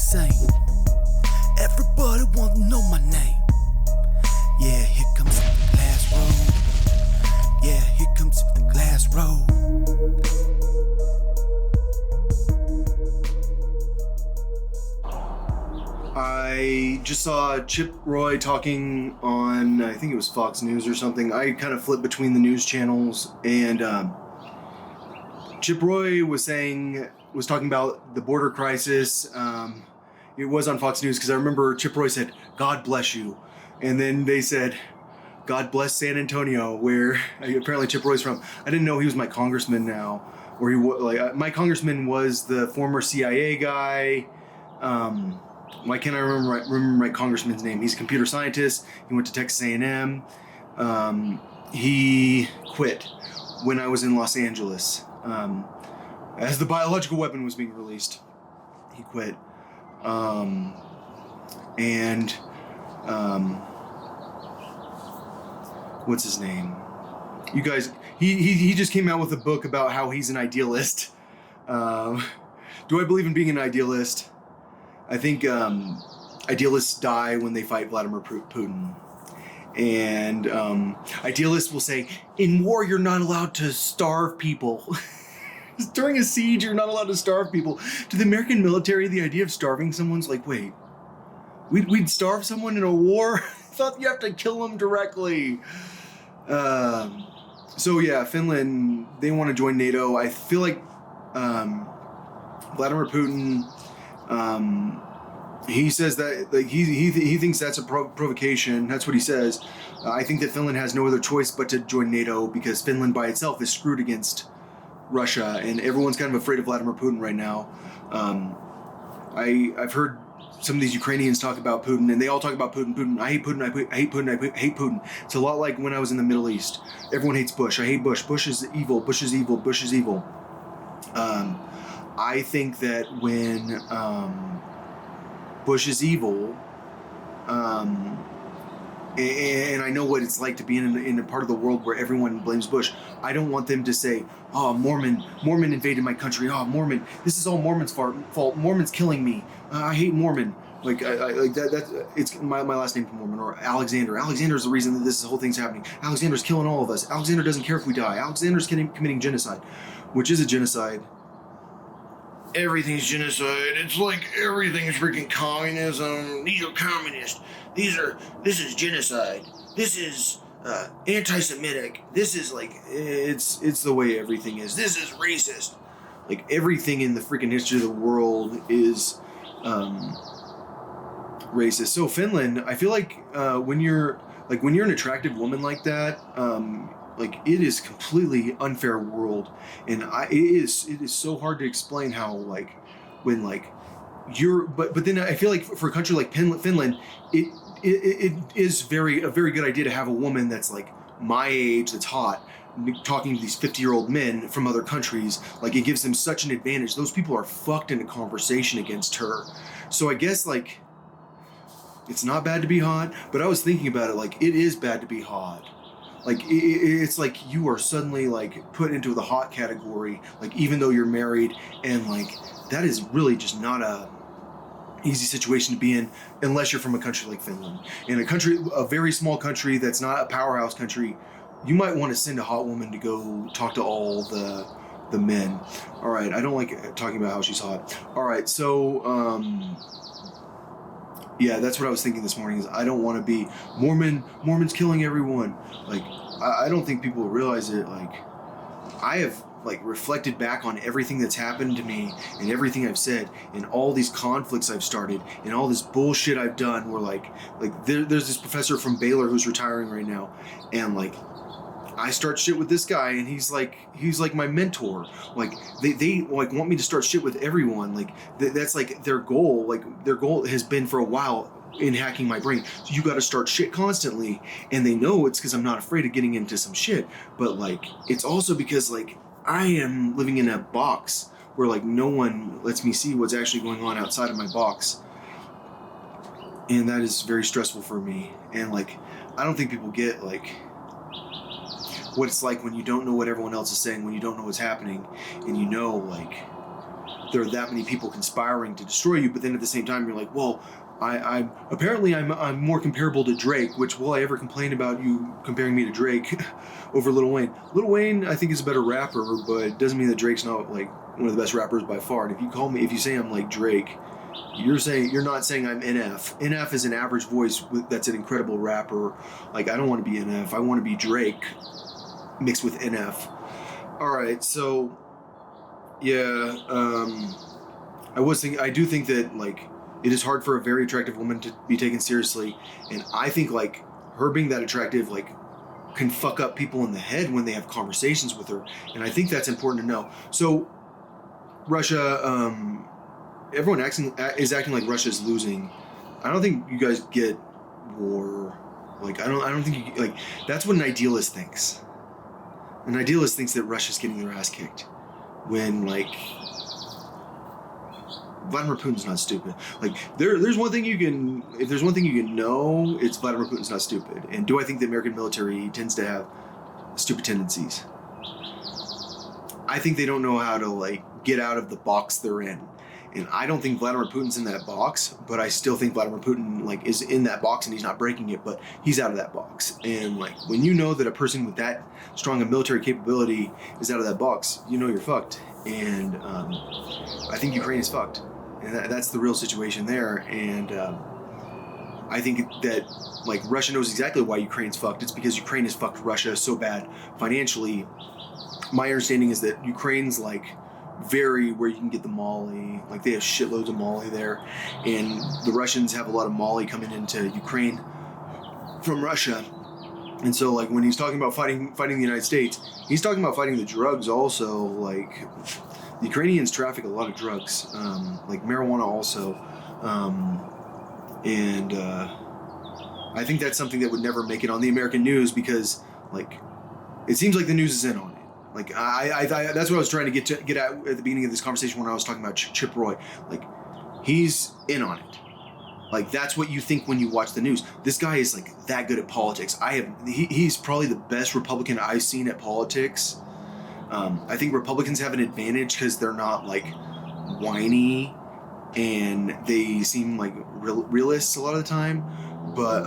same. Everybody want to know my name. Yeah, here comes the glass road. Yeah, here comes the glass road. I just saw Chip Roy talking on, I think it was Fox News or something. I kind of flipped between the news channels, and Chip Roy was talking about the border crisis. It was on Fox News because I remember Chip Roy said, "God bless you," and then they said, "God bless San Antonio," where apparently Chip Roy's from. I didn't know he was my congressman now, or he was like my congressman was the former CIA guy. Why can't I remember my congressman's name? He's a computer scientist. He went to Texas A&M. He quit when I was in Los Angeles. As the biological weapon was being released, he quit. What's his name? You guys, he just came out with a book about how he's an idealist. Do I believe in being an idealist? I think idealists die when they fight Vladimir Putin. And idealists will say, in war, you're not allowed to starve people. During a siege, you're not allowed to starve people. To the American military, the idea of starving someone's like, wait, we'd starve someone in a war? I thought you have to kill them directly. So yeah, Finland, they want to join NATO. I feel like Vladimir Putin... he says that like he thinks that's a provocation. That's what he says. I think that Finland has no other choice but to join NATO because Finland by itself is screwed against Russia, and everyone's kind of afraid of Vladimir Putin right now. I've heard some of these Ukrainians talk about Putin, and they all talk about Putin. I hate Putin. I hate Putin. I hate Putin. It's a lot like when I was in the Middle East. Everyone hates Bush. I hate Bush. Bush is evil. Bush is evil. Bush is evil. I think that when Bush is evil, and I know what it's like to be in a part of the world where everyone blames Bush. I don't want them to say, "Oh, Mormon invaded my country. Oh, Mormon, this is all Mormon's fault. Mormon's killing me. I hate Mormon." Like like that. It's my last name's Mormon, or Alexander. Alexander's the reason that this whole thing's happening. Alexander's killing all of us. Alexander doesn't care if we die. Alexander's committing genocide, which is a genocide. Everything's genocide. It's like everything's freaking communism. These are communists. This is genocide. This is anti-Semitic. This is like it's the way everything is. This is racist. Like everything in the freaking history of the world is racist. So Finland, I feel like when you're an attractive woman like that, like it is completely unfair world, and it is so hard to explain how like when like you're but then I feel like for a country like Finland, it is a very good idea to have a woman that's like my age, that's hot, talking to these 50-year-old men from other countries. Like it gives them such an advantage. Those people are fucked into conversation against her. So I guess like it's not bad to be hot, but I was thinking about it, like it is bad to be hot. Like it's like you are suddenly like put into the hot category, like even though you're married, and like that is really just not a easy situation to be in unless you're from a country like Finland. In a very small country that's not a powerhouse country, you might want to send a hot woman to go talk to all the men. All right, I don't like talking about how she's hot. All right, so yeah, that's what I was thinking this morning. Is I don't want to be Mormon's killing everyone. Like I don't think people realize it. Like I have like reflected back on everything that's happened to me and everything I've said and all these conflicts I've started and all this bullshit I've done. Where like there's this professor from Baylor who's retiring right now, and like I start shit with this guy, and he's like my mentor. Like they like want me to start shit with everyone. Like that's like their goal. Like their goal has been for a while in hacking my brain. So you got to start shit constantly, and they know it's because I'm not afraid of getting into some shit. But like it's also because like I am living in a box where like no one lets me see what's actually going on outside of my box, and that is very stressful for me. And like I don't think people get like what it's like when you don't know what everyone else is saying, when you don't know what's happening, and you know like there are that many people conspiring to destroy you. But then at the same time, you're like, well, I'm more comparable to Drake, which will I ever complain about you comparing me to Drake over Lil Wayne? Lil Wayne, I think, is a better rapper, but it doesn't mean that Drake's not like one of the best rappers by far. And if you say I'm like Drake, you're not saying I'm NF. NF is an average voice that's an incredible rapper. Like, I don't want to be NF. I want to be Drake mixed with NF. All right, so yeah, I do think that like it is hard for a very attractive woman to be taken seriously, and I think like her being that attractive like can fuck up people in the head when they have conversations with her, and I think that's important to know. So Russia, everyone is acting like Russia's losing. I don't think you guys get war. Like I don't think you like. That's what an idealist thinks. An idealist thinks that Russia's getting their ass kicked, when like Vladimir Putin's not stupid. Like there's one thing you can, if there's one thing you can know, it's Vladimir Putin's not stupid. And do I think the American military tends to have stupid tendencies? I think they don't know how to like get out of the box they're in. And I don't think Vladimir Putin's in that box, but I still think Vladimir Putin like is in that box and he's not breaking it, but he's out of that box. And like when you know that a person with that strong a military capability is out of that box, you know you're fucked. And I think Ukraine is fucked, and that's the real situation there. And I think that like Russia knows exactly why Ukraine's fucked. It's because Ukraine has fucked Russia so bad financially. My understanding is that Ukraine's like very where you can get the Molly, like they have shitloads of Molly there, and the Russians have a lot of Molly coming into Ukraine from Russia. And so like when he's talking about fighting the United States, he's talking about fighting the drugs also. Like the Ukrainians traffic a lot of drugs, like marijuana also, and I think that's something that would never make it on the American news, because like it seems like the news is in on it. Like I that's what I was trying to get at the beginning of this conversation when I was talking about Chip Roy. Like he's in on it. Like that's what you think when you watch the news. This guy is like that good at politics. He's probably the best Republican I've seen at politics. I think Republicans have an advantage because they're not like whiny and they seem like realists a lot of the time. But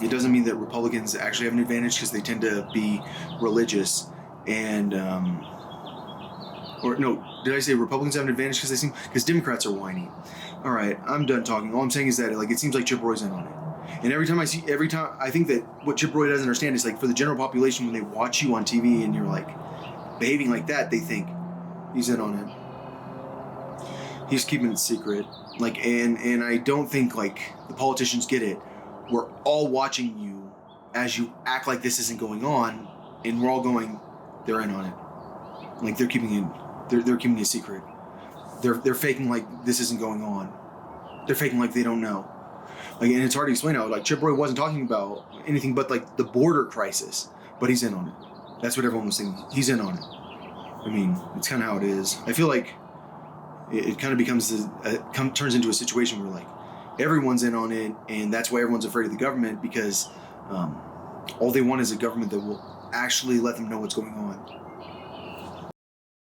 it doesn't mean that Republicans actually have an advantage because they tend to be religious. And or no, did I say Republicans have an advantage because Democrats are whiny? All right, I'm done talking. All I'm saying is that like it seems like Chip Roy's in on it. And every time I think that what Chip Roy doesn't understand is like for the general population, when they watch you on TV and you're like behaving like that, they think he's in on it. He's keeping it secret. Like and I don't think like the politicians get it. We're all watching you as you act like this isn't going on, and we're all going, they're in on it. Like they're keeping it, they're keeping it a secret. They're faking like this isn't going on. They're faking like they don't know. Like, and it's hard to explain how like Chip Roy wasn't talking about anything but like the border crisis, but he's in on it. That's what everyone was saying. He's in on it. I mean, it's kind of how it is. I feel like it kind of becomes turns into a situation where like everyone's in on it, and that's why everyone's afraid of the government, because all they want is a government that will actually let them know what's going on.